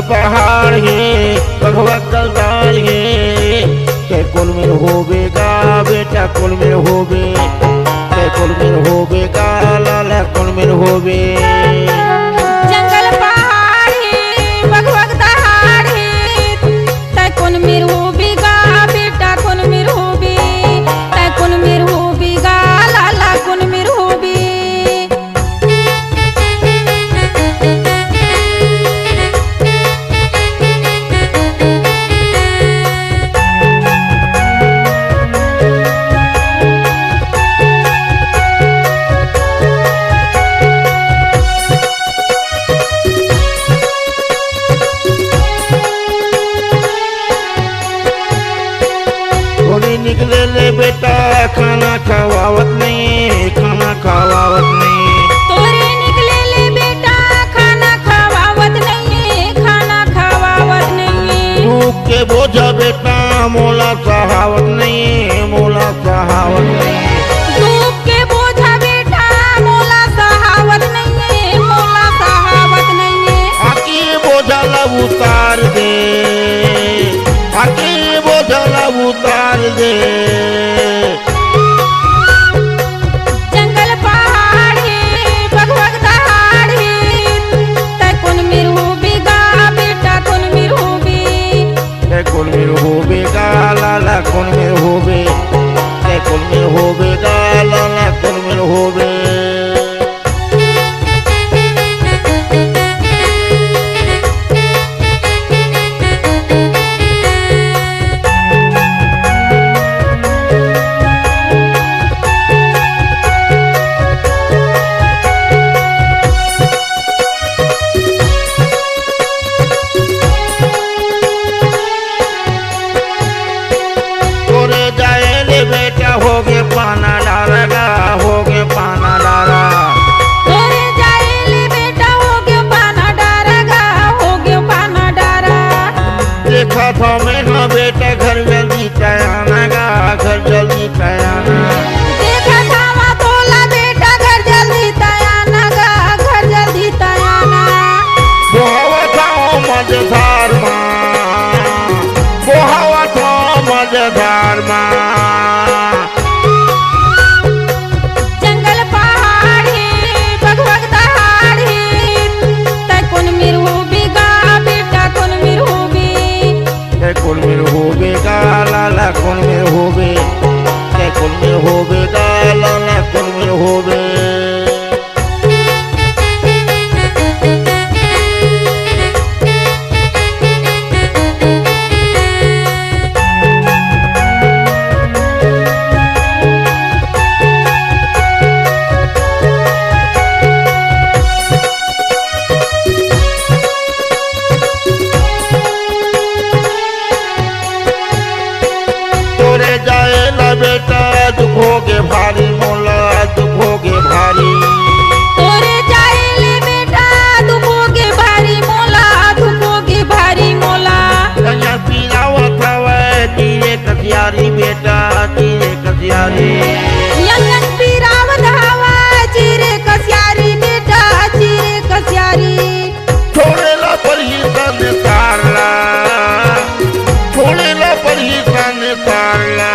पहाड़ है बघवा कलदार है के कुल में होवेगा बेटा कुल में होवे के कुल में होवेगा लाला कुल में होवे जंगल पहाड़ है बघवा दहाड़ है तै कुल में होवेगा बेटा कुल में होवे तै कुल में होवेगा लाला कुल में होवे निकले ले बेटा खाना खवावत नहीं खाना खवावत नहीं तोरे निकले ले बेटा खाना खवावत नहीं खाना खवावत नहीं भूख के बोझा बेटा मोला सहावत नहीं मोला सहावत नहीं धूप के बोझा बेटा मोला सहावत नहीं मोला सहावत नहीं आके बोझा लब उतार दे आके बोझा लब उतार दे जंगल पहाड़ है बघवा दहाड़ है तै कुल में होवेगा बेटा कुल में होवे के कुल में होवेगा लाला कुल में होवे के कुल में होवेगा लाला कुल में होवे होगे पाना डारेगा होगे पाना डारा तोरे जाएले बेटा होगे पाना डारेगा होगे पाना डारा देखा था मैं ना बेटा घर जल्दी तयाना गा घर जल्दी तयाना देखा था वहाँ तोला बेटा घर जल्दी तयाना गा घर जल्दी तयाना बोहावा था मझधार माँ बोहावा था मझधार माँ कुल में होवेगा लाला कुल में होवे के कुल में होवेगा लाला कुल में होवे बेटा दुखोगे भारी मोला दुखोगे भारी तोरे जाएले बेटा दुखोगे भारी मोला दुखोगे भारी मोला कन्या पीरावत हवे तीरे कसियारी बेटा तीरे कसियारी यंगन पीरावत हवे चीरे कसियारी बेटा चीरे कसियारी छोड़े ला पर ही सन तारला छोड़े ला पर ही सन तारला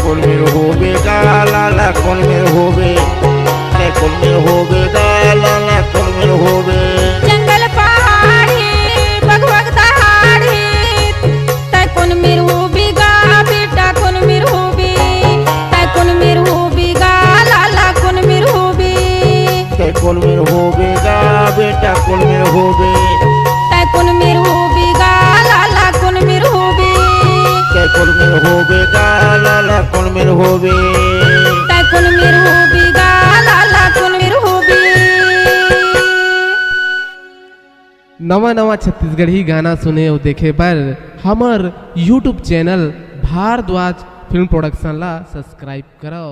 कुल में होवेगा लाला कुल में होवे के कुल में होवेगा लाला कुल में होवे जंगल पहाड़ है बघवा दहाड़ है तै कुल में होवेगा बेटा कुल में होवे तै कुल में होवेगा लाला कुल में होवे के कुल में होवेगा बेटा कुल में होवे तै कुल में होवेगा लाला कुल में होवे के कुल में होवेगा लाला कुल में होवे तै कुल में होवेगा लाला कुल में होवे नवा नवा छत्तीसगढ़ी गाना सुने और देखे पर हमार YouTube channel Bharadwaj film production ला सब्सक्राइब करो।